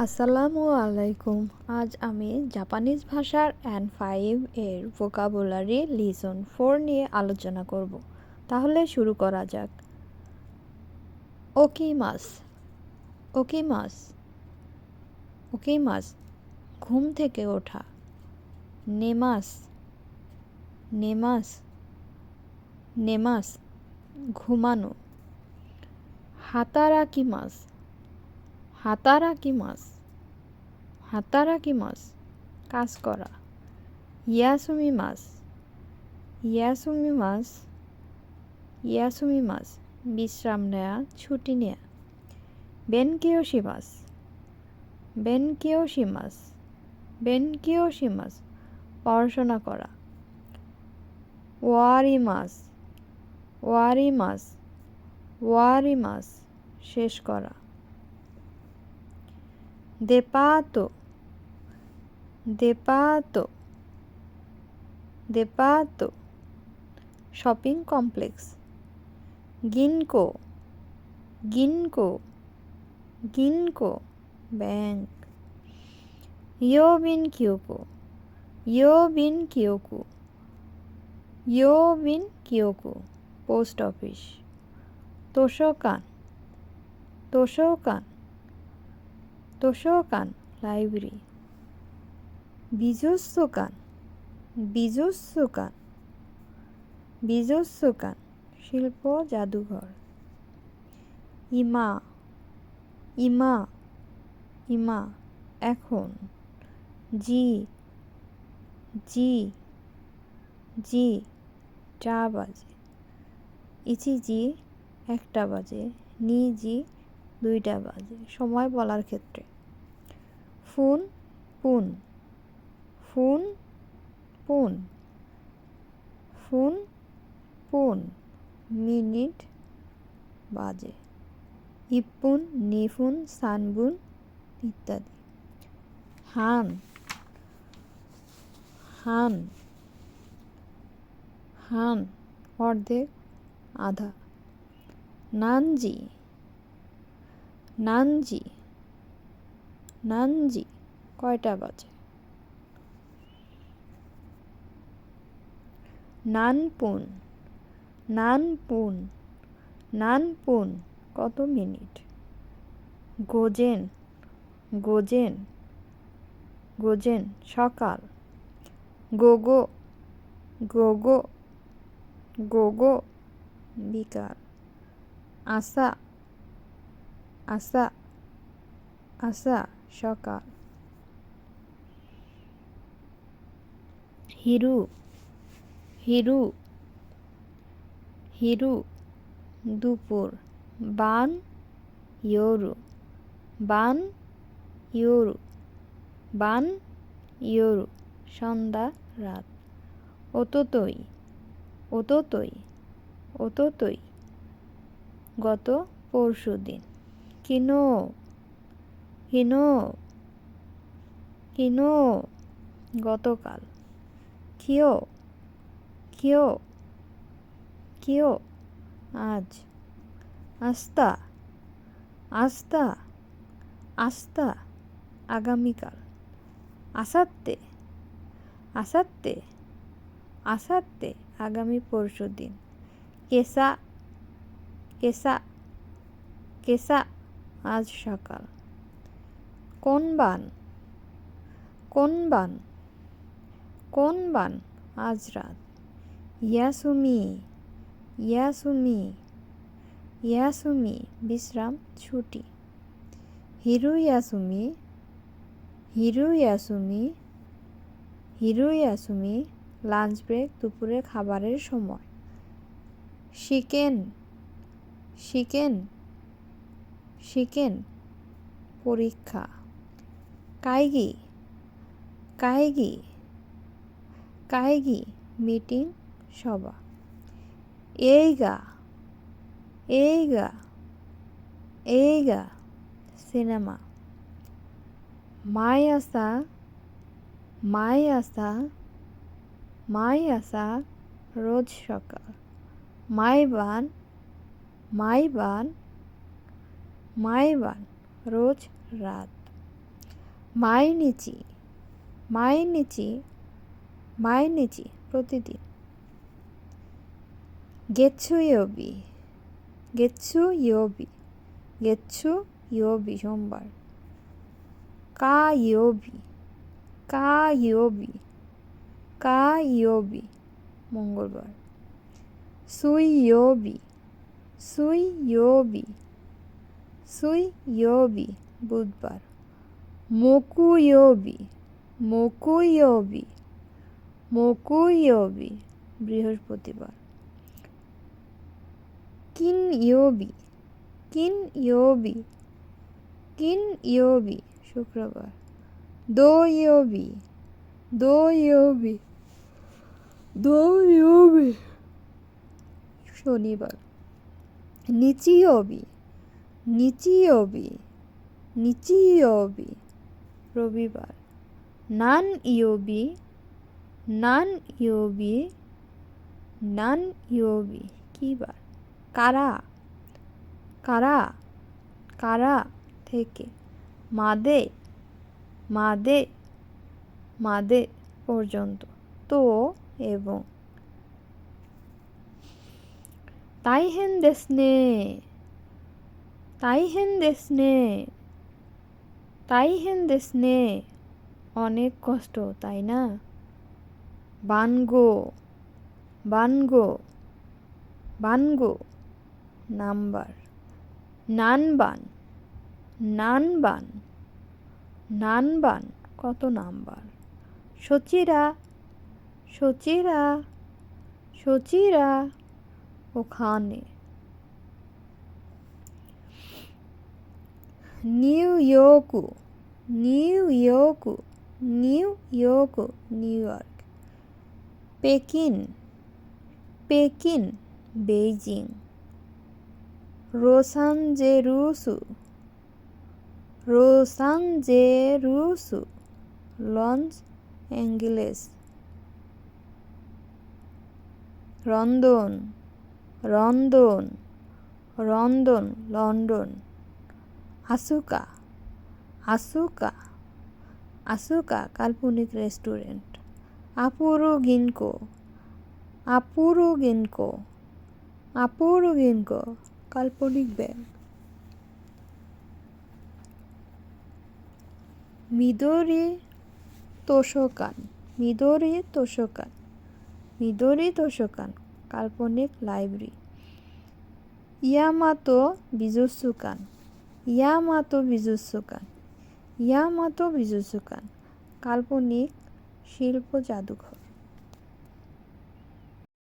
আসসালামু আলাইকুম। আজ আমি জাপানিজ ভাষার N5 এর ভোকাবুলারি লিসন 4 নিয়ে আলোচনা করব। তাহলে শুরু করা যাক। ওকিমাস, ওকিমাস, ওকিমাস, ঘুম থেকে ওঠা। নেমাস, নেমাস, নেমাস, ঘুমানো। হাতারাকিমাস, হাতারাকিমাস, হাতারাকিমাস, কাজ করা। ইয়াসুমিমাস, ইয়াসুমিমাস, ইয়াসুমিমাস, বিশ্রাম নেয়া, ছুটি নেয়া। বেনকিয়োশিমাস, বেনকিয়োশিমাস, বেনকিয়োশিমাস, পড়াশোনা করা। ওয়ারিমাস, ওয়ারিমাস, ওয়ারিমাস, শেষ করা। দেপাতো, দেপাতো, দেপাতো, শপিং কমপ্লেক্স। গিনকো, গিনকো, গিনকো, ব্যাংক। ইয়োবিন কিয়োকো, ইয়োবিন কিয়োকো, ইয়োবিন কিয়োকো, পোস্ট অফিস। তোশোকান, তোশোকান, তোশোকান, লাইব্রেরি। বিজুৎসুকান, বিজুৎসুকান, বিজুৎসুকান, শিল্প জাদুঘর। ইমা, ইমা, ইমা, এখন। জি, জি, জি, 4 বাজে। ইচিজি 1টা বাজে। নিজি 2টা বাজে। সময় বলার ক্ষেত্রে ফুন, পুন, ফুন, পুন, ফুন, পুন, মিনিট, বাজে। ইপুন, নিফুন, সানবুন ইত্যাদি। হান, হান, হান, অর্ধেক, আধা। নানজি, নানজি, নানজি, কয়টা বাজে। নানপুন, নানপুন, নানপুন, কত মিনিট। গোজেন, গোজেন, গোজেন, সকাল। গোগো, গোগো, গোগো, বিকাল। আসা, আসা, আসা, সকাল। হিরু, হিরু, হিরু, দুপুর। বান, ইয়োরু, বান, ইয়োরু, বান, ইয়োরু, সন্ধ্যা, রাত। ওতোতই, ওতোতই, ওতোতই, গত পরশুদিন। কিনো, কিনো, কিনো, গতকাল। কিও, কিও, কিও, আজ। আস্তা, আস্তা, আস্তা, আগামীকাল। আসাত্তে, আসাত্তে, আসাত্তে, আগামী পরশুদিন। কেসা, কেসা, কেসা, আজ সকাল। কোনবান, কোনবান, কোনবান, আজ রাত। ইয়াসুমি, ইয়াসুমি, ইয়াসুমি, বিশ্রাম, ছুটি। হিরুয়াসুমি, হিরুয়াসুমি, হিরুয়াসুমি, লাঞ্চ ব্রেক, দুপুরে খাবারের সময়। শিকেন, শিকেন, শিকেন, পরীক্ষা। কাইগি, কাইগি, কাইগি, মিটিং, সভা। এইগা, এইগা, এইগা, সিনেমা। মাইয়াসা, মাইয়াসা, মাইয়াসা, রোজ সকাল। মাইবান, মাইবান, মাইবান, রোজ রাত। মাইনিচি মাইনিচি মাইনিচি প্রতিদিন। গেচ্ছুয়োবি গেচ্ছুয়োবি গেচ্ছুয়োবি সোমবার। কায়োবি কায়োবি কায়োবি মঙ্গলবার। সুইয়োবি সুইয়োবি সুইয়োবি বুধবার। মোকুয়োবি মোকুয়োবি মোকুয়োবি বৃহস্পতিবার। কিনয়োবি কিনয়োবি কিনয়োবি শুক্রবার। দোয়োবি দোয়োবি দোয়োবি শনিবার। নিচিয়োবি নিচিয়োবি নিচিয়োবি রবিবার। নান ইয়োবি নান ইয়োবি নান ইয়োবি কী বার? কারা কারা কারা থেকে। মাদে মাদে মাদে পর্যন্ত। তো এবং। তাইহেন দেসনে তাইহেন দেসনে তাইহেন দেসনে অনেক কষ্ট তাই না? বানগো বানগো বানগো নাম্বার। নানবান নানবান নানবান কত নাম্বার? সচিরা সচিরা সচিরা ওখানে। নিউ ইয়র্কু নিউ ইয়র্কু নিউ ইয়র্কু নিউ ইয়র্ক। পেকিন পেকিন বেইজিং। রোসানজেরুসু রোসানজেরুসু Los Angeles. London London London London. আসুকা আসুকা আসুকা কাল্পনিক রেস্টুরেন্ট। আপুরো গিনকো আপুরো গিনকো আপুরো গিনকো কাল্পনিক ব্যাংক। মিদোরি তোষোকান মিদোরি তোষোকান মিদোরি তোষোকান কাল্পনিক লাইব্রেরি। ইয়ামাতো বিজুৎসুকান ইয়ামাতো বিজুৎসুকান ইয়ামাতো বিজুৎসুকান কাল্পনিক শিল্প জাদুঘর।